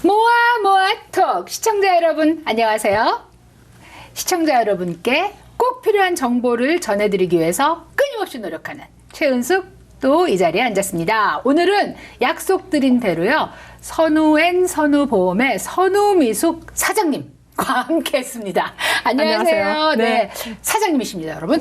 모아모아톡 시청자 여러분 안녕하세요. 시청자 여러분께 꼭 필요한 정보를 전해드리기 위해서 끊임없이 노력하는 최은숙 또 이 자리에 앉았습니다. 오늘은 약속드린 대로요. 선우앤선우보험의 선우미숙 사장님 과 함께 했습니다. 안녕하세요. 네. 사장님이십니다, 여러분.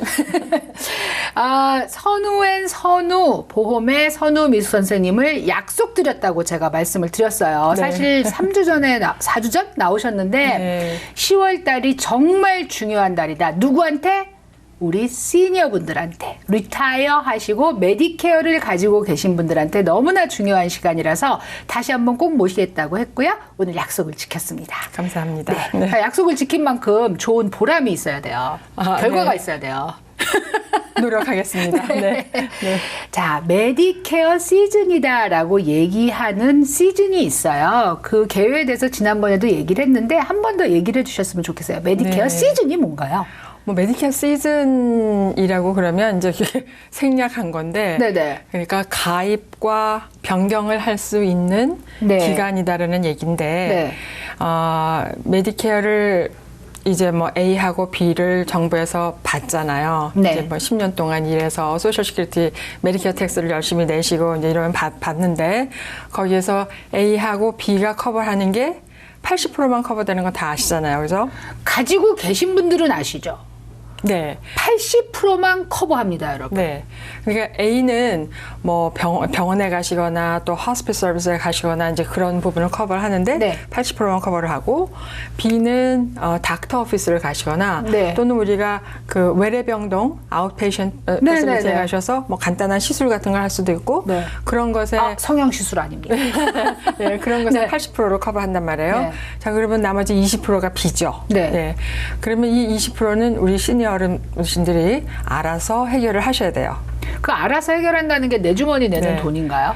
선우앤선우보험의 선우미숙 선생님을 약속드렸다고 제가 말씀을 드렸어요. 네. 사실 3주 전에, 4주 전 나오셨는데 네. 10월 달이 정말 중요한 달이다. 누구한테? 우리 시니어분들한테, 리타이어 하시고 메디케어를 가지고 계신 분들한테 너무나 중요한 시간이라서 다시 한번 꼭 모시겠다고 했고요. 오늘 약속을 지켰습니다. 감사합니다. 네. 네. 약속을 지킨 만큼 좋은 보람이 있어야 돼요. 결과가 네. 있어야 돼요. 노력하겠습니다. 네. 네. 자, 메디케어 시즌이다라고 얘기하는 시즌이 있어요. 그 계획에 대해서 지난번에도 얘기를 했는데 한 번 더 얘기를 해주셨으면 좋겠어요. 메디케어 네. 시즌이 뭔가요? 뭐 메디케어 시즌이라고 그러면 이제 생략한 건데, 네네. 그러니까 가입과 변경을 할 수 있는 네. 기간이다라는 얘기인데, 네. 메디케어를 이제 뭐 A하고 B를 정부에서 받잖아요. 네. 이제 뭐 10년 동안 일해서 소셜 시큐리티 메디케어 텍스를 열심히 내시고 이제 이러면 받는데, 거기에서 A하고 B가 커버하는 게 80%만 커버되는 건 다 아시잖아요. 그죠? 가지고 계신 분들은 아시죠? 네. 80%만 커버합니다, 여러분. 네. 그러니까 A는 뭐 병원에 가시거나 또 호스피스 서비스에 가시거나 이제 그런 부분을 커버를 하는데 네. 80%만 커버를 하고, B는 닥터 오피스를 가시거나 네. 또는 우리가 그 외래병동 아웃페이션트 네, 패밀리티에 네, 네. 가셔서 뭐 간단한 시술 같은 걸 할 수도 있고, 네. 그런 것에 성형시술 아닙니까? 네, 그런 것을 네. 80%로 커버한단 말이에요. 네. 자, 그러면 나머지 20%가 B죠. 네. 그러면 이 20%는 우리 시니어 어르신들이 알아서 해결을 하셔야 돼요. 그 알아서 해결한다는 게 내 주머니 내는 네. 돈인가요?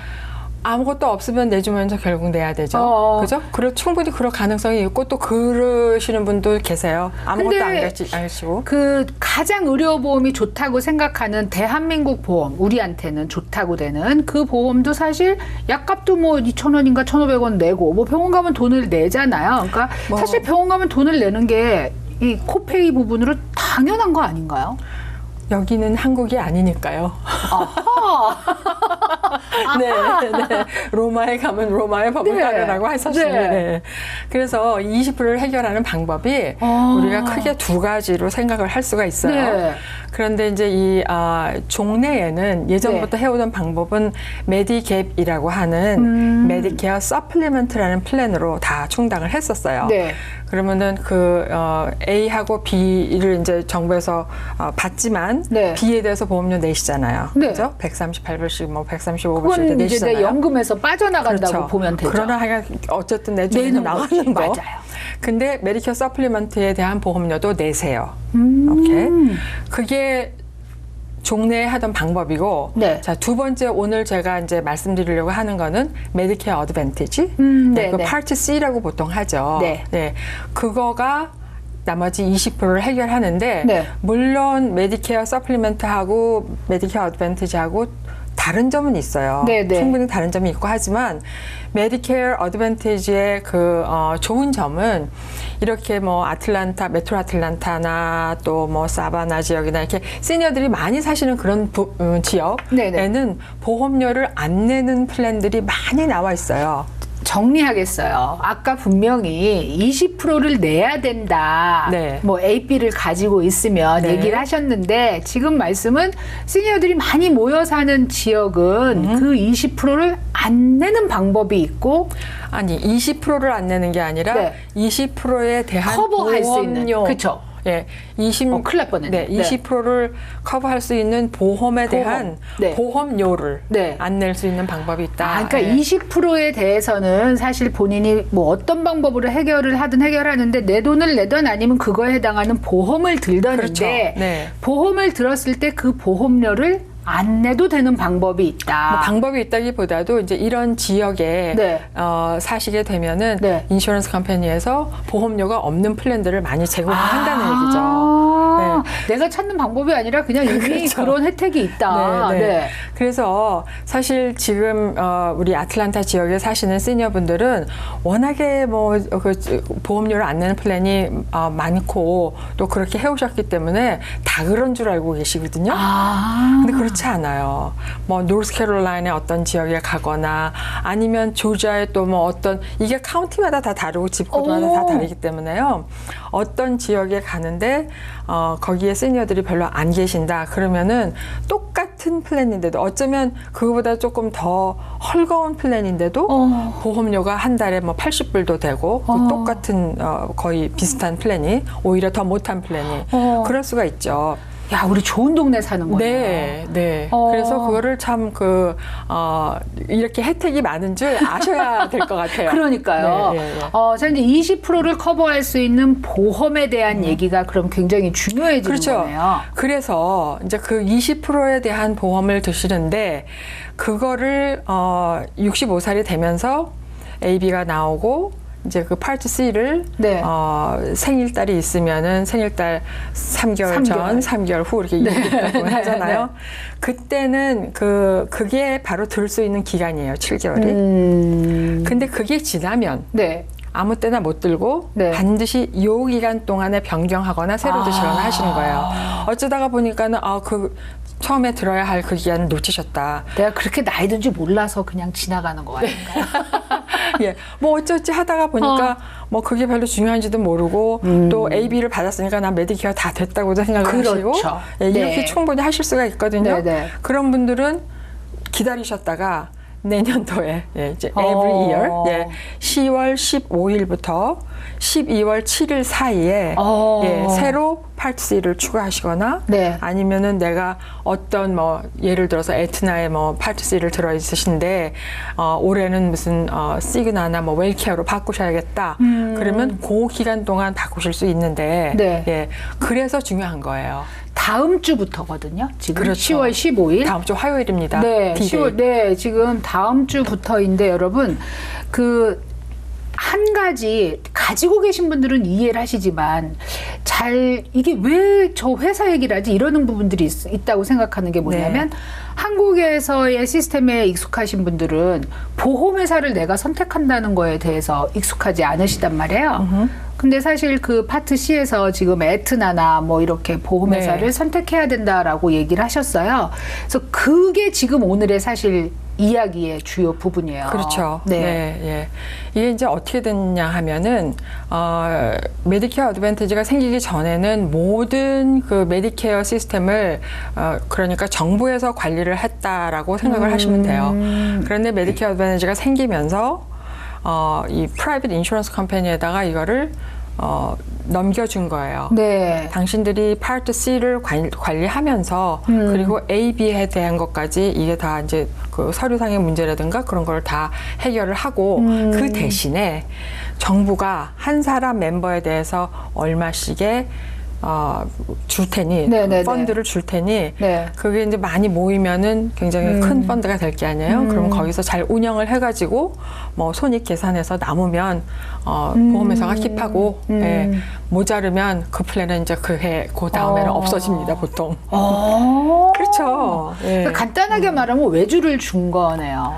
아무것도 없으면 내주면서 결국 내야 되죠. 그죠? 충분히 그럴 가능성이 있고 또 그러시는 분도 계세요. 아무것도 안 가시고. 그 가장 의료보험이 좋다고 생각하는 대한민국 보험, 우리한테는 좋다고 되는 그 보험도 사실 약값도 뭐 2,000원인가 1,500원 내고 뭐 병원 가면 돈을 내잖아요. 그러니까 사실 병원 가면 돈을 내는 게 이 코페이 부분으로 당연한 거 아닌가요? 여기는 한국이 아니니까요. 네. 로마에 가면 로마의 법을 따르라고 하셨습니다. 네. 그래서 20%를 해결하는 방법이 우리가 크게 두 가지로 생각을 할 수가 있어요. 네. 그런데 이제 이 종래에는 예전부터 해오던 방법은 메디갭이라고 하는 메디케어 서플리먼트라는 플랜으로 다 충당을 했었어요. 네. 그러면은 그 A하고 B를 이제 정부에서 받지만 네. B에 대해서 보험료 내시잖아요. 네. 그죠? 138불씩 뭐 135불씩 그건 이제 내시잖아요. 내 연금에서 빠져나간다고 그렇죠. 보면 되죠. 그러나 하여간 어쨌든 내주면서 내는 나가는 거지. 거. 맞아요. 근데 메디케어 서플리먼트에 대한 보험료도 내세요. 오케이. 그게 종래에 하던 방법이고, 네. 자, 두 번째 오늘 제가 이제 말씀드리려고 하는 거는 메디케어 어드밴티지. 네, 그 네. 파트 C라고 보통 하죠. 네. 그거가 나머지 20%를 해결하는데, 네. 물론 메디케어 서플리먼트하고 메디케어 어드밴티지하고 다른 점은 있어요. 네, 네. 충분히 다른 점이 있고 하지만 메디케어 어드밴티지의 그 좋은 점은 이렇게 뭐 메트로 아틀란타나 또 뭐 사바나 지역이나 이렇게 시니어들이 많이 사시는 그런 지역에는 보험료를 안 내는 플랜들이 많이 나와 있어요. 정리하겠어요. 아까 분명히 20%를 내야 된다. 네. 뭐 AB를 가지고 있으면 네. 얘기를 하셨는데 지금 말씀은 시니어들이 많이 모여 사는 지역은 그 20%를 안 내는 방법이 있고 아니 20%를 안 내는 게 아니라 네. 20%에 대한 커버할 수 있는. 보험료. 그렇죠. 예, 큰일 날 뻔했네. 네, 20%를 커버할 수 있는 보험에 대한 네. 보험료를 네. 안 낼 수 있는 방법이 있다. 그러니까 예. 20%에 대해서는 사실 본인이 뭐 어떤 방법으로 해결을 하든 해결하는데 내 돈을 내든 아니면 그거에 해당하는 보험을 들더는데 그렇죠. 네. 보험을 들었을 때 그 보험료를 안 내도 되는 방법이 있다. 뭐 방법이 있다기보다도 이제 이런 지역에 네. 사시게 되면은 네. 인슈런스 컴퍼니에서 보험료가 없는 플랜들을 많이 제공한다는 얘기죠. 내가 찾는 방법이 아니라 그냥 이미 그렇죠. 그런 혜택이 있다. 네, 네. 그래서 사실 지금 우리 아틀란타 지역에 사시는 시니어분들은 워낙에 뭐 그 보험료를 안 내는 플랜이 많고 또 그렇게 해오셨기 때문에 다 그런 줄 알고 계시거든요. 근데 그렇지 않아요. 뭐 노스캐롤라이나의 어떤 지역에 가거나 아니면 조지아의 또 뭐 어떤 이게 카운티마다 다 다르고 집코드마다 다 다르기 때문에요. 어떤 지역에 가는데 거기에 시니어들이 별로 안 계신다. 그러면은 똑같은 플랜인데도 어쩌면 그거보다 조금 더 헐거운 플랜인데도 보험료가 한 달에 뭐 80불도 되고 그 똑같은 거의 비슷한 플랜이 오히려 더 못한 플랜이 그럴 수가 있죠. 야, 우리 좋은 동네 사는 거네요. 네, 네. 그래서 그거를 참 이렇게 혜택이 많은 줄 아셔야 될 것 같아요. 그러니까요. 네, 네, 네. 자, 이제 20%를 커버할 수 있는 보험에 대한 얘기가 그럼 굉장히 중요해지는 그렇죠. 거네요. 그래서 이제 그 20%에 대한 보험을 드시는데 그거를 65살이 되면서 AB가 나오고 이제 그 파트 C를 네. 생일달이 있으면은 생일달 3개월 전, 3개월 후 이렇게 이렇게 하잖아요. 네. 그때는 그게 바로 들 수 있는 기간이에요. 7개월이. 근데 그게 지나면 네. 아무 때나 못 들고 네. 반드시 요 기간 동안에 변경하거나 새로 드시거나 하시는 거예요. 어쩌다가 보니까는 처음에 들어야 할 그 기간을 놓치셨다. 내가 그렇게 나이 든지 몰라서 그냥 지나가는 거 아닌가요? 예, 뭐 어쩌지 하다가 보니까 뭐 그게 별로 중요한지도 모르고 또 AB를 받았으니까 난 메디케어 다 됐다고도 생각을 그렇죠. 하시고 예, 이렇게 네. 충분히 하실 수가 있거든요. 네, 네. 그런 분들은 기다리셨다가 내년도에 이제 every year 10월 15일부터 12월 7일 사이에 새로 파트 C를 추가하시거나 네. 아니면은 내가 어떤 뭐 예를 들어서 에트나에 뭐 파트 C를 들어 있으신데 올해는 무슨 시그나나 뭐 웰케어로 바꾸셔야겠다. 그러면 그 기간 동안 바꾸실 수 있는데 네. 그래서 중요한 거예요. 다음 주부터거든요. 지금 그렇죠. 10월 15일. 다음 주 화요일입니다. 네, D-Day. 지금 다음 주부터인데 여러분 한 가지 가지고 계신 분들은 이해를 하시지만 이게 왜 저 회사 얘기를 하지 이러는 부분들이 있다고 생각하는 게 뭐냐면 한국에서의 시스템에 익숙하신 분들은 보험회사를 내가 선택한다는 거에 대해서 익숙하지 않으시단 말이에요. 근데 사실 그 파트 C에서 지금 에트나나 뭐 이렇게 보험회사를 선택해야 된다라고 얘기를 하셨어요. 그래서 그게 지금 오늘의 사실 이야기의 주요 부분이에요. 그렇죠. 네. 이게 이제 어떻게 됐냐 하면은, 메디케어 어드밴티지가 생기기 전에는 모든 그 메디케어 시스템을, 그러니까 정부에서 관리를 했다라고 생각을 하시면 돼요. 그런데 메디케어 어드밴티지가 생기면서, 이 프라이빗 인슈런스 컴퍼니에다가 이거를, 넘겨준 거예요. 네. 당신들이 파트 C를 관리하면서 그리고 A, B에 대한 것까지 이게 다 이제 그 서류상의 문제라든가 그런 걸 다 해결을 하고 그 대신에 정부가 한 사람 멤버에 대해서 얼마씩의 줄 테니 펀드를 줄 테니 그게 이제 많이 모이면은 굉장히 큰 펀드가 될 게 아니에요. 그럼 거기서 잘 운영을 해가지고 뭐 손익 계산해서 남으면 보험회사가 킵하고 모자르면 그 플랜은 이제 그 다음에는 없어집니다 보통. 그렇죠. 그러니까 간단하게 말하면 외주를 준 거네요.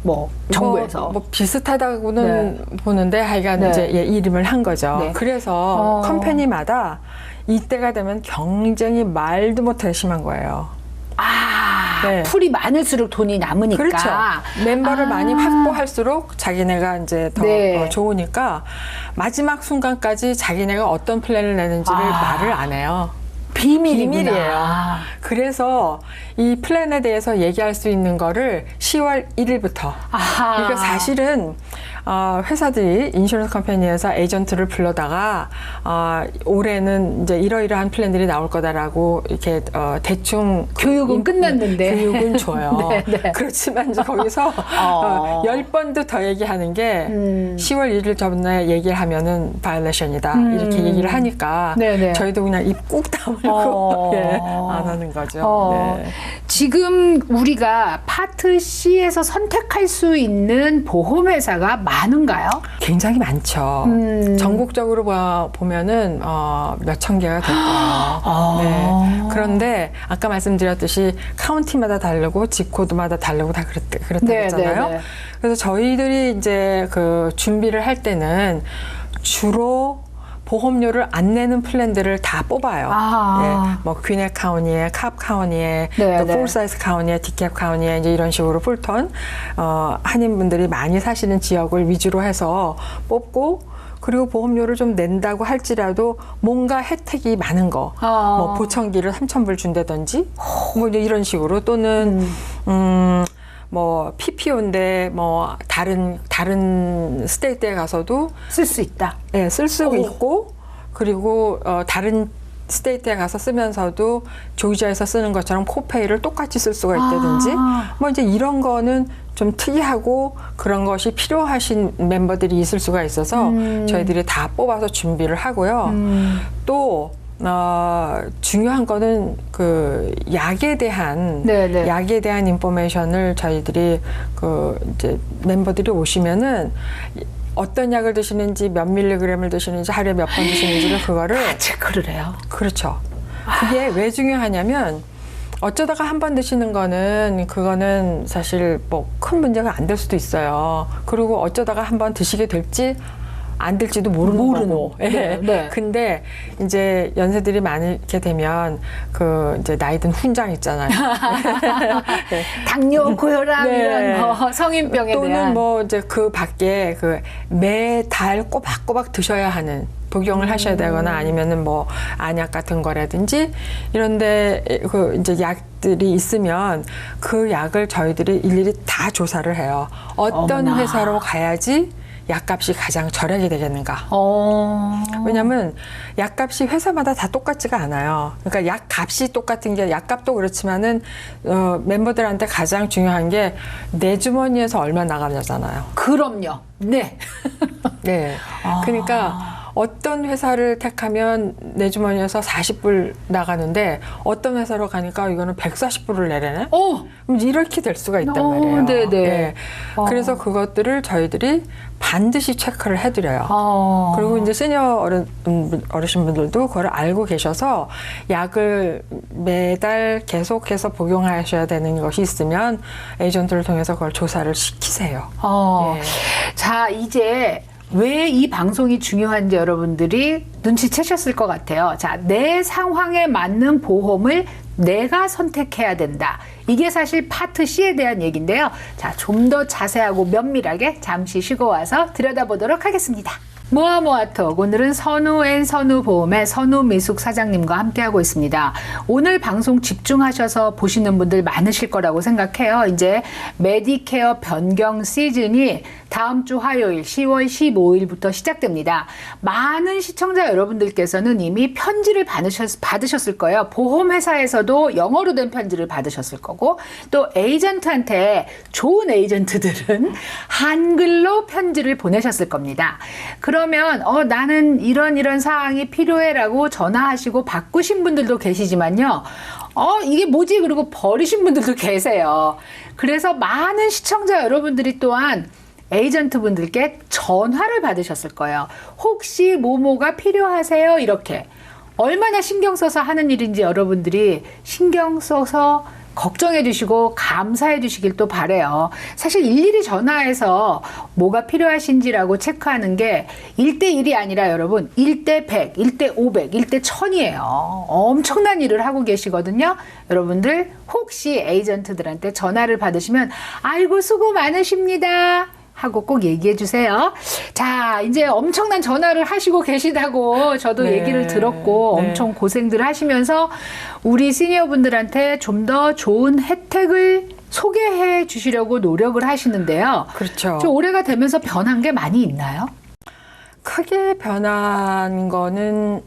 뭐 정부에서 뭐 비슷하다고는 보는데 하여간 이제 이름을 한 거죠. 그래서 컴퍼니마다 이때가 되면 경쟁이 말도 못하게 심한 거예요. 풀이 많을수록 돈이 남으니까. 그렇죠. 멤버를 많이 확보할수록 자기네가 이제 더 좋으니까 마지막 순간까지 자기네가 어떤 플랜을 내는지를 말을 안 해요. 비밀이에요. 그래서 이 플랜에 대해서 얘기할 수 있는 거를 10월 1일부터. 그러니까 사실은 회사들이 인슈런스 컴퍼니에서 에이전트를 불러다가 올해는 이제 이러이러한 플랜들이 나올 거다라고 이렇게 대충 교육은 끝났는데 교육은 줘요. 네, 네. 그렇지만 이제 거기서 10번도 더 얘기하는 게 10월 1일 전에 얘기를 하면은 바이올레이션이다 이렇게 얘기를 하니까 네, 네. 저희도 그냥 입 꾹 다물고 예, 안 하는 거죠. 네. 지금 우리가 파트 C에서 선택할 수 있는 보험회사가 많은가요? 굉장히 많죠. 전국적으로 보면은 몇천 개가 될 거예요. 네. 그런데 아까 말씀드렸듯이 카운티마다 다르고 집코드마다 다르고 다 그렇다고 네, 했잖아요. 네, 네. 그래서 저희들이 이제 그 준비를 할 때는 주로 보험료를 안 내는 플랜들을 다 뽑아요. 예, 뭐 퀸액 카운티에, 캅 카운티에, 네, 또 네. 풀사이즈 카운티에, 디캡 카운티에 이제 이런 식으로 풀톤 한인분들이 많이 사시는 지역을 위주로 해서 뽑고 그리고 보험료를 좀 낸다고 할지라도 뭔가 혜택이 많은 거, 뭐 보청기를 3,000불 준다든지 뭐 이제 이런 식으로 또는 뭐 PPO인데 뭐 다른 스테이트에 가서도 쓸 수 있다. 네, 쓸 수 있고 그리고 다른 스테이트에 가서 쓰면서도 조지아에서 쓰는 것처럼 코페이를 똑같이 쓸 수가 있다든지 뭐 이제 이런 거는 좀 특이하고 그런 것이 필요하신 멤버들이 있을 수가 있어서 저희들이 다 뽑아서 준비를 하고요. 또 중요한 거는 그 약에 대한 네네. 약에 대한 인포메이션을 저희들이 그 이제 멤버들이 오시면은 어떤 약을 드시는지 몇 밀리그램을 드시는지 하루에 몇 번 드시는지를 그거를 다 체크를 해요. 그렇죠. 그게 왜 중요하냐면 어쩌다가 한 번 드시는 거는 그거는 사실 뭐 큰 문제가 안 될 수도 있어요. 그리고 어쩌다가 한 번 드시게 될지 안 될지도 모르는 거고. 네, 예. 네. 근데 이제 연세들이 많게 되면 그 이제 나이든 훈장 있잖아요. 네. 당뇨, 고혈압 네. 이런 거 성인병에 또는 대한 뭐 이제 그 밖에 그 매달 꼬박꼬박 드셔야 하는 복용을 하셔야 되거나 아니면은 뭐 안약 같은 거라든지 이런데 그 이제 약들이 있으면 그 약을 저희들이 일일이 다 조사를 해요. 어떤 어머나. 회사로 가야지 약값이 가장 저렴이 되겠는가. 왜냐하면 약값이 회사마다 다 똑같지가 않아요. 그러니까 약값이 똑같은 게 약값도 그렇지만은 멤버들한테 가장 중요한 게 내 주머니에서 얼마 나가냐잖아요. 그럼요. 네. 네. 그러니까 어떤 회사를 택하면 내 주머니에서 40불 나가는데 어떤 회사로 가니까 이거는 140불을 내려네? 그럼 이렇게 될 수가 있단 말이에요. 네네. 네. 그래서 그것들을 저희들이 반드시 체크를 해드려요. 그리고 이제 시니어 어르신분들도 그걸 알고 계셔서 약을 매달 계속해서 복용하셔야 되는 것이 있으면 에이전트를 통해서 그걸 조사를 시키세요. 네. 자, 이제 왜 이 방송이 중요한지 여러분들이 눈치채셨을 것 같아요. 자, 내 상황에 맞는 보험을 내가 선택해야 된다. 이게 사실 파트 C에 대한 얘기인데요. 자, 좀 더 자세하고 면밀하게 잠시 쉬고 와서 들여다보도록 하겠습니다. 모아모아톡, 오늘은 선우앤선우보험의 선우미숙 사장님과 함께하고 있습니다. 오늘 방송 집중하셔서 보시는 분들 많으실 거라고 생각해요. 이제 메디케어 변경 시즌이 다음 주 화요일 10월 15일부터 시작됩니다. 많은 시청자 여러분들께서는 이미 편지를 받으셨을 거예요. 보험회사에서도 영어로 된 편지를 받으셨을 거고 또 에이전트한테 좋은 에이전트들은 한글로 편지를 보내셨을 겁니다. 그러면 나는 이런 사항이 필요해라고 전화하시고 바꾸신 분들도 계시지만요. 이게 뭐지? 그리고 버리신 분들도 계세요. 그래서 많은 시청자 여러분들이 또한 에이전트 분들께 전화를 받으셨을 거예요. 혹시 뭐뭐가 필요하세요? 이렇게. 얼마나 신경 써서 하는 일인지 여러분들이 신경 써서 걱정해 주시고 감사해 주시길 또 바래요. 사실 일일이 전화해서 뭐가 필요하신지라고 체크하는 게 1대1이 아니라 여러분 1대100, 1대500, 1대1000이에요. 엄청난 일을 하고 계시거든요. 여러분들 혹시 에이전트들한테 전화를 받으시면 아이고 수고 많으십니다 하고 꼭 얘기해 주세요. 자, 이제 엄청난 전화를 하시고 계시다고 저도 얘기를 들었고 엄청 고생들 하시면서 우리 시니어분들한테 좀 더 좋은 혜택을 소개해 주시려고 노력을 하시는데요. 그렇죠. 좀 올해가 되면서 변한 게 많이 있나요? 크게 변한 거는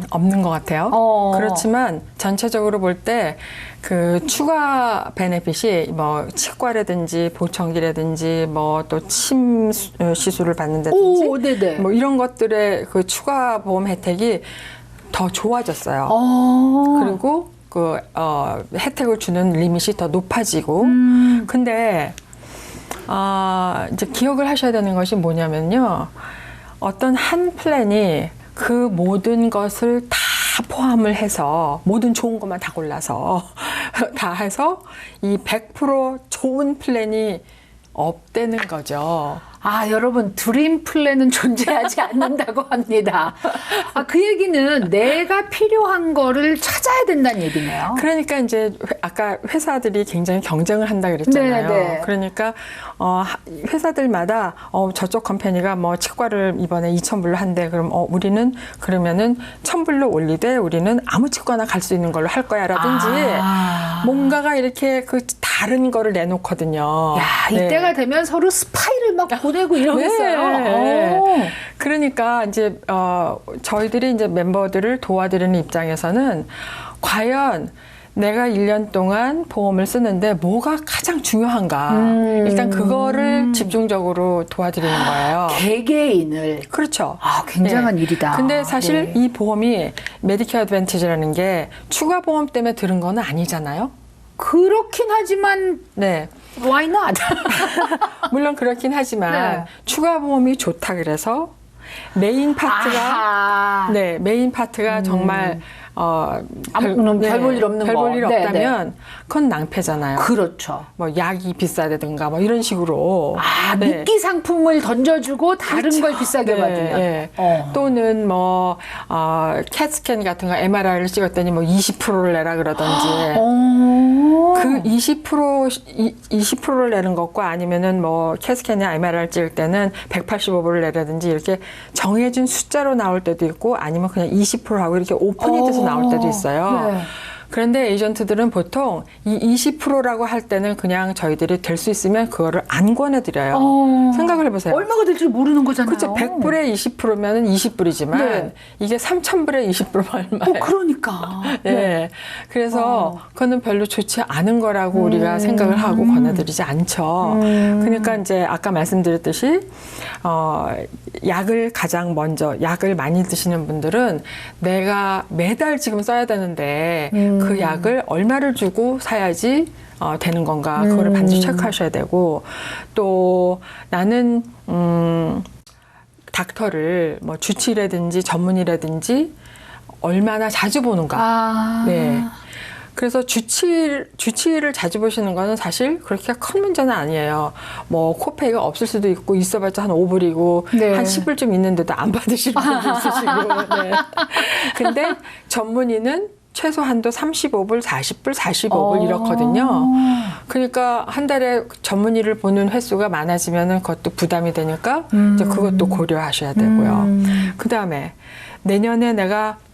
없는 것 같아요. 그렇지만 전체적으로 볼 때 그 추가 베네핏이 뭐 치과라든지 보청기라든지 뭐 또 침 시술을 받는다든지 오, 네네. 뭐 이런 것들의 그 추가 보험 혜택이 더 좋아졌어요. 그리고 그 혜택을 주는 리밋이 더 높아지고. 근데 이제 기억을 하셔야 되는 것이 뭐냐면요. 어떤 한 플랜이 그 모든 것을 다 포함을 해서 모든 좋은 것만 다 골라서 다 해서 이 100% 좋은 플랜이 없다는 거죠. 아, 여러분, 드림 플랜은 존재하지 않는다고 합니다. 아, 그 얘기는 내가 필요한 거를 찾아야 된다는 얘기네요. 그러니까 이제 아까 회사들이 굉장히 경쟁을 한다 그랬잖아요. 네. 그러니까 회사들마다 저쪽 컴퍼니가 뭐 치과를 이번에 2,000불로 한대. 그럼 우리는 그러면은 1,000불로 올리되 우리는 아무 치과나 갈 수 있는 걸로 할 거야라든지 뭔가가 이렇게 그 다른 거를 내놓거든요. 야, 이때가 되면 서로 스파이를 막 보내고 이러겠어요. 네. 그러니까 이제 저희들이 이제 멤버들을 도와드리는 입장에서는 과연 내가 1년 동안 보험을 쓰는데 뭐가 가장 중요한가. 일단 그거를 집중적으로 도와드리는 거예요. 개개인을. 그렇죠. 아, 굉장한 네. 일이다. 근데 사실 네. 이 보험이 메디케어 어드밴티지라는 게 추가 보험 때문에 들은 건 아니잖아요. 그렇긴 하지만 네. why not? 물론 그렇긴 하지만 네. 추가 보험이 좋다 그래서 메인 파트가 아하. 네, 메인 파트가 정말 별 볼 일 없는 별 거. 볼 일 네, 없다면 그건 낭패잖아요. 그렇죠. 뭐 약이 비싸다든가 뭐 이런 식으로 네. 미끼 상품을 던져주고 다른 걸 비싸게 받으면. 네. 또는 뭐 캣스캔 같은 거 MRI를 찍었더니 뭐 20%를 내라 그러든지 그 20%를 내는 것과 아니면은 뭐 캣스캔이나 MRI를 찍을 때는 185불을 내라든지 이렇게 정해진 숫자로 나올 때도 있고 아니면 그냥 20%하고 이렇게 오픈이 돼서 나올 때도 있어요. 네. 그런데 에이전트들은 보통 이 20%라고 할 때는 그냥 저희들이 될 수 있으면 그거를 안 권해드려요. 생각을 해보세요. 얼마가 될지 모르는 거잖아요. 그렇죠. 100불에 20%면은 20불이지만 네. 이게 3,000불에 20%면 얼마예요? 그러니까. 네. 그래서 그거는 별로 좋지 않은 거라고 우리가 생각을 하고 권해드리지 않죠. 그러니까 이제 아까 말씀드렸듯이 약을 가장 먼저 약을 많이 드시는 분들은 내가 매달 지금 써야 되는데 그 약을 얼마를 주고 사야지 되는 건가 그거를 반드시 체크하셔야 되고 또 나는 닥터를 뭐 주치의라든지 전문의라든지 얼마나 자주 보는가. 네. 그래서 주치의를 자주 보시는 거는 사실 그렇게 큰 문제는 아니에요. 뭐 코페이가 없을 수도 있고 있어봤자 한 5불이고 네. 한 10불 있는데도 안 받으시는 분도 있으시고. 네. 근데 전문의는 최소한도 35불, 40불, 45불 이렇거든요. 그러니까 한 달에 전문의를 보는 횟수가 많아지면 그것도 부담이 되니까 이제 그것도 고려하셔야 되고요. 그 다음에 내년에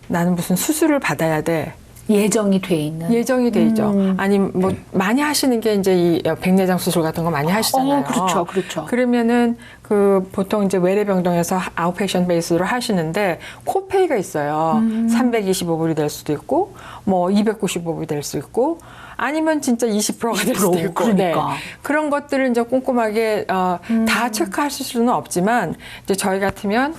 나는 무슨 수술을 받아야 돼. 예정이 돼 있는. 예정이 돼 있죠. 아니 뭐 많이 하시는 게 이제 이 백내장 수술 같은 거 많이 하시잖아요. 그렇죠, 그렇죠. 그러면은 그 보통 이제 외래병동에서 아웃페이션 베이스로 하시는데 코페이가 있어요. 325불이 될 수도 있고, 뭐 295불이 될 수 있고, 아니면 진짜 20%가 될 수도 있고. 그러니까. 네. 그런 것들을 이제 꼼꼼하게 다 체크하실 수는 없지만 이제 저희 같으면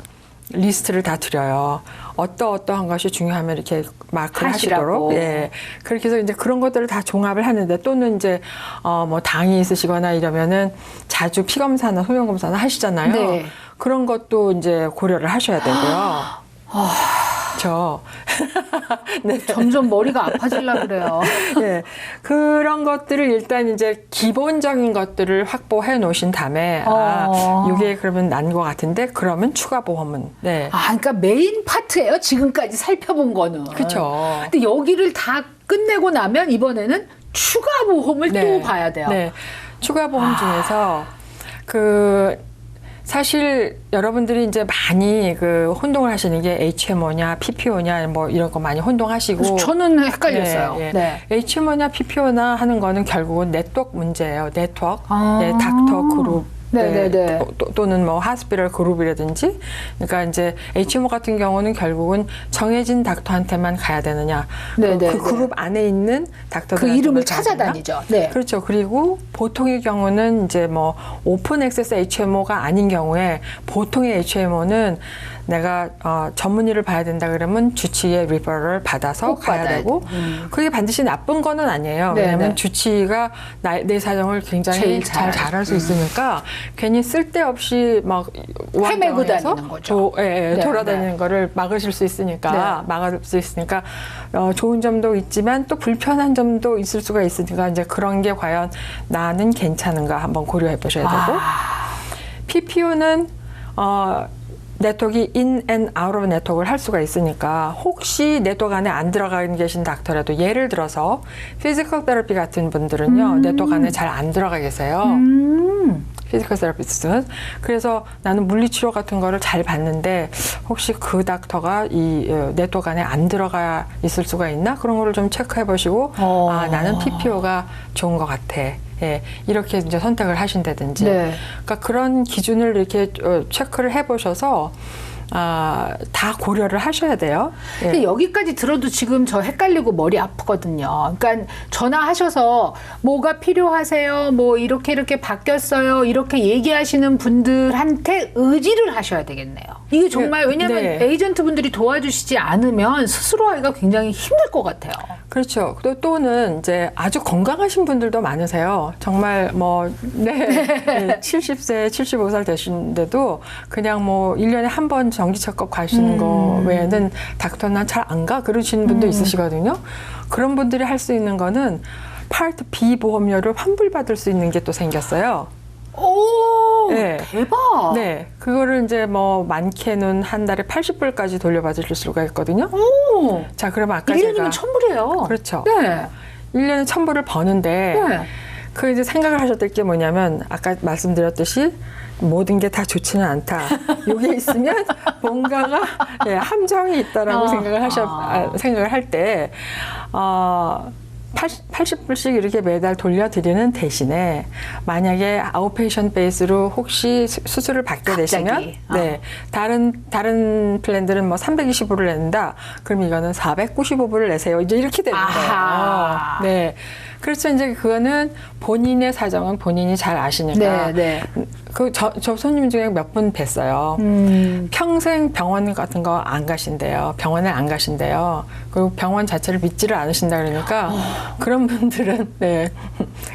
리스트를 다 드려요. 어떠한 것이 중요하면 이렇게 마크를 하시도록. 예. 그렇게 해서 이제 그런 것들을 다 종합을 하는데 또는 이제, 뭐 당이 있으시거나 이러면은 자주 피검사나 소변검사나 하시잖아요. 네. 그런 것도 이제 고려를 하셔야 되고요. 네. 점점 머리가 아파질라 그래요. 네. 그런 것들을 일단 이제 기본적인 것들을 확보해 놓으신 다음에, 이게 그러면 난 것 같은데, 그러면 추가 보험은, 네. 그러니까 메인 파트예요. 지금까지 살펴본 거는. 그쵸. 근데 여기를 다 끝내고 나면 이번에는 추가 보험을 네. 또 봐야 돼요. 네. 추가 보험 중에서 사실 여러분들이 이제 많이 그 혼동을 하시는 게 HMO냐 PPO냐 뭐 이런 거 많이 혼동하시고 저는 헷갈렸어요. 네, 네. HMO냐 PPO나 하는 거는 결국은 네트워크 문제예요. 네트워크, 아. 닥터 그룹. 네네네. 또는 뭐 하스피럴 그룹이라든지, 그러니까 이제 HMO 같은 경우는 결국은 정해진 닥터한테만 가야 되느냐, 네네네. 그 그룹 안에 있는 닥터들 그 이름을 찾아다니죠. 네. 그렇죠. 그리고 보통의 경우는 이제 뭐 오픈 액세스 HMO가 아닌 경우에 보통의 HMO는 내가 전문의를 봐야 된다 그러면 주치의 리퍼럴을 받아서 꼭 가야 받아야 되고 그게 반드시 나쁜 거는 아니에요. 네, 왜냐하면 네. 주치의가 내 사정을 굉장히 제일 잘 알 수 있으니까 괜히 쓸데없이 막 헤매고 우왕좌왕해서 다니는 거죠. 네, 돌아다니는 네. 거를 막을 수 있으니까 네. 막을 수 있으니까 좋은 점도 있지만 또 불편한 점도 있을 수가 있으니까 이제 그런 게 과연 나는 괜찮은가 한번 고려해 보셔야 되고 PPO는 네트워크가 인 앤 아웃 오브 네트워크를 할 수가 있으니까 혹시 네트워크 안에 안 들어가 계신 닥터라도 예를 들어서 피지컬 테라피 같은 분들은요 네트워크 안에 잘 안 들어가 계세요. 피지컬 테라피스트는. 그래서 나는 물리치료 같은 거를 잘 받는데 혹시 그 닥터가 이 네트워크 안에 안 들어가 있을 수가 있나? 그런 거를 좀 체크해 보시고 나는 PPO가 좋은 것 같아. 예, 이렇게 이제 선택을 하신다든지. 네. 그러니까 그런 기준을 이렇게 체크를 해보셔서 다 고려를 하셔야 돼요. 예. 근데 여기까지 들어도 지금 저 헷갈리고 머리 아프거든요. 그러니까 전화하셔서 뭐가 필요하세요? 뭐 이렇게 바뀌었어요. 이렇게 얘기하시는 분들한테 의지를 하셔야 되겠네요. 이게 정말 왜냐하면 네. 에이전트 분들이 도와주시지 않으면 스스로 하기가 굉장히 힘들 것 같아요. 그렇죠. 또는 이제 아주 건강하신 분들도 많으세요. 정말 뭐, 70세, 75살 되시는데도 그냥 뭐 1년에 한 번 정기 체크업 가시는 거 외에는 닥터나 잘 안 가? 그러시는 분도 있으시거든요. 그런 분들이 할 수 있는 거는 파트 B 보험료를 환불받을 수 있는 게 또 생겼어요. 오, 네. 대박. 네. 그거를 이제 뭐 많게는 한 달에 80불까지 돌려받을 수가 있거든요. 오, 자, 그러면 아까 1년이면 1,000불이에요. 그렇죠. 네. 1년에 1,000불을 버는데 네. 그 이제 생각을 하셨을 게 뭐냐면 아까 말씀드렸듯이 모든 게 다 좋지는 않다. 이게 있으면 뭔가가 함정이 있다라고 생각을 할 때 80불씩 이렇게 매달 돌려드리는 대신에 만약에 아웃페이션 베이스로 혹시 수술을 받게 되시면 다른 플랜들은 뭐 325불을 낸다. 그럼 이거는 495불을 내세요. 이제 이렇게 되는 거예요. 네. 그렇죠. 이제 그거는 본인의 사정은 본인이 잘 아시니까. 네. 저 손님 중에 몇 분 뵀어요. 평생 병원 같은 거 안 가신대요. 병원에 안 가신대요. 그리고 병원 자체를 믿지를 않으신다 그러니까 그런 분들은 네.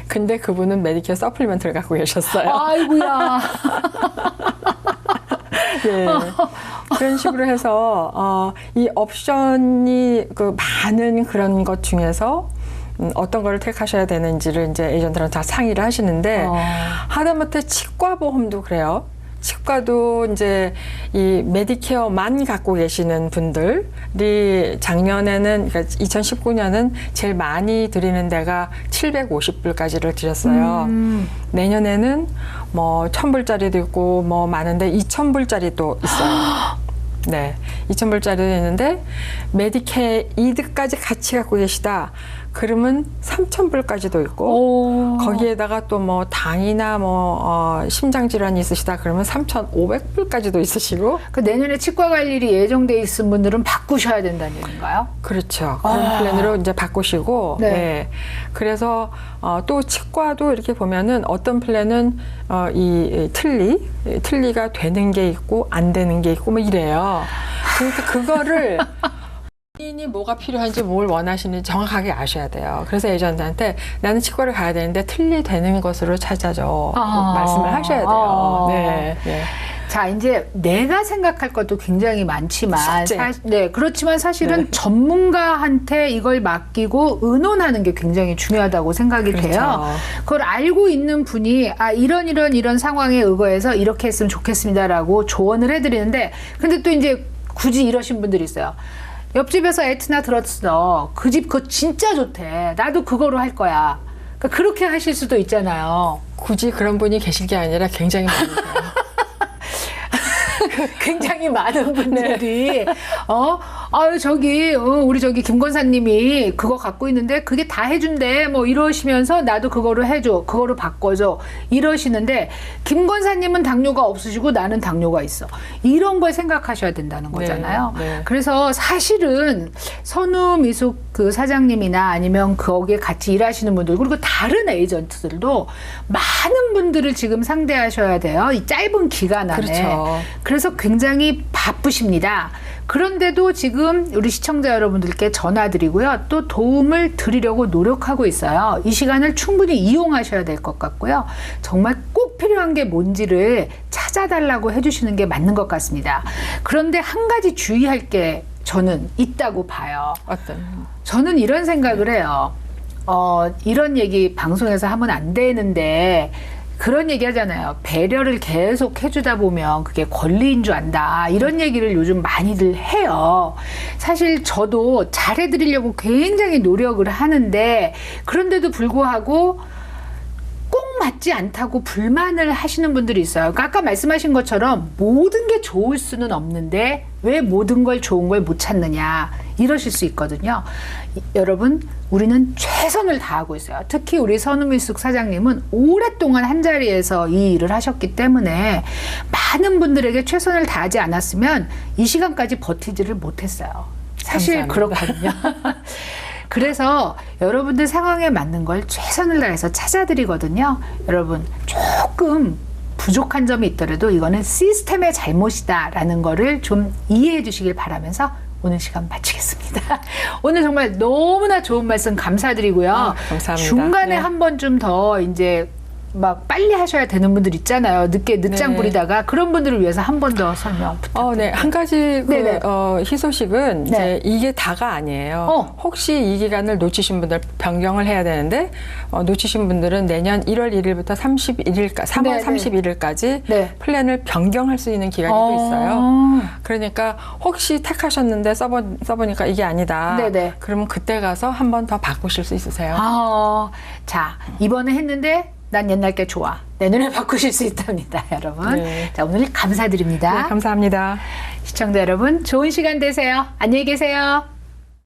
근데 그분은 메디케어 서플리먼트를 갖고 계셨어요. 아이고야. 네. 그런 식으로 해서 이 옵션이 그 많은 그런 것 중에서 어떤 거를 택하셔야 되는지를 이제 에이전트랑 다 상의를 하시는데 하다못해 치과 보험도 그래요. 치과도 이제 이 메디케어만 갖고 계시는 분들이 작년에는 그러니까 2019년은 제일 많이 드리는 데가 750불까지를 드렸어요. 내년에는 뭐 1,000불짜리도 있고 뭐 많은데 2,000불짜리도 있어요. 네, 2,000불짜리도 있는데 메디케어 이드까지 같이 갖고 계시다. 그러면 3,000불까지도 있고 거기에다가 또 뭐 당이나 뭐 심장 질환이 있으시다 그러면 3,500불까지도 있으시고 그 내년에 치과 갈 일이 예정돼 있은 분들은 바꾸셔야 된다는 얘기인가요? 그렇죠. 그런 플랜으로 이제 바꾸시고 네. 그래서 또 치과도 이렇게 보면은 어떤 플랜은 이 틀니가 되는 게 있고 안 되는 게 있고 뭐 이래요. 그러니까 그거를 본인이 뭐가 필요한지 뭘 원하시는지 정확하게 아셔야 돼요. 그래서 에이전트한테 나는 치과를 가야 되는데 틀니 되는 것으로 찾아줘. 말씀을 하셔야 돼요. 네. 자, 이제 내가 생각할 것도 굉장히 많지만, 그렇지만 사실은 전문가한테 이걸 맡기고 의논하는 게 굉장히 중요하다고 생각이 돼요. 그걸 알고 있는 분이 이런 상황에 의거해서 이렇게 했으면 좋겠습니다라고 조언을 해드리는데, 근데 또 이제 굳이 이러신 분들이 있어요. 옆집에서 에트나 들었어. 그 집 그거 진짜 좋대. 나도 그거로 할 거야. 그러니까 그렇게 하실 수도 있잖아요. 굳이 그런 분이 계실 게 아니라 굉장히 많으세요. 굉장히 많은 분들이 우리 저기 김권사님이 그거 갖고 있는데 그게 다 해준대 뭐 이러시면서 나도 그거를 해줘, 그거를 바꿔줘 이러시는데 김권사님은 당뇨가 없으시고 나는 당뇨가 있어. 이런 걸 생각하셔야 된다는 거잖아요. 네. 그래서 사실은 선우미숙 그 사장님이나 아니면 거기에 같이 일하시는 분들 그리고 다른 에이전트들도 많은 분들을 지금 상대하셔야 돼요. 이 짧은 기간 안에. 그렇죠. 그래서 굉장히 바쁘십니다. 그런데도 지금 우리 시청자 여러분들께 전화드리고요. 또 도움을 드리려고 노력하고 있어요. 이 시간을 충분히 이용하셔야 될 것 같고요. 정말 꼭 필요한 게 뭔지를 찾아달라고 해주시는 게 맞는 것 같습니다. 그런데 한 가지 주의할 게 저는 있다고 봐요. 어떤? 저는 이런 생각을 해요. 이런 얘기 방송에서 하면 안 되는데 그런 얘기 하잖아요. 배려를 계속 해주다 보면 그게 권리인 줄 안다. 이런 얘기를 요즘 많이들 해요. 사실 저도 잘해드리려고 굉장히 노력을 하는데 그런데도 불구하고 꼭 맞지 않다고 불만을 하시는 분들이 있어요. 그러니까 아까 말씀하신 것처럼 모든 게 좋을 수는 없는데 왜 모든 걸 좋은 걸 못 찾느냐 이러실 수 있거든요. 여러분 우리는 최선을 다하고 있어요. 특히 우리 선우미숙 사장님은 오랫동안 한자리에서 이 일을 하셨기 때문에 많은 분들에게 최선을 다하지 않았으면 이 시간까지 버티지를 못했어요. 사실 감사합니다. 그렇거든요. 그래서 여러분들 상황에 맞는 걸 최선을 다해서 찾아드리거든요. 여러분 조금 부족한 점이 있더라도 이거는 시스템의 잘못이다라는 거를 좀 이해해 주시길 바라면서 오늘 시간 마치겠습니다. 오늘 정말 너무나 좋은 말씀 감사드리고요. 감사합니다. 중간에 네. 한 번 좀 더 이제 막 빨리 하셔야 되는 분들 있잖아요. 늦장 네. 부리다가 그런 분들을 위해서 한 번 더 설명 부탁드립니다. 네. 한 가지 네네. 희소식은 네. 이제 이게 다가 아니에요. 혹시 이 기간을 놓치신 분들 변경을 해야 되는데 놓치신 분들은 내년 1월 1일부터 31일까지 3월 네네. 31일까지 네. 플랜을 변경할 수 있는 기간이 또 있어요. 그러니까 혹시 택하셨는데 써보니까 이게 아니다. 네네. 그러면 그때 가서 한 번 더 바꾸실 수 있으세요. 자, 이번에 했는데 난 옛날 게 좋아. 내년에 바꾸실 수 있답니다, 여러분. 네. 자, 오늘 감사드립니다. 네, 감사합니다. 시청자 여러분, 좋은 시간 되세요. 안녕히 계세요.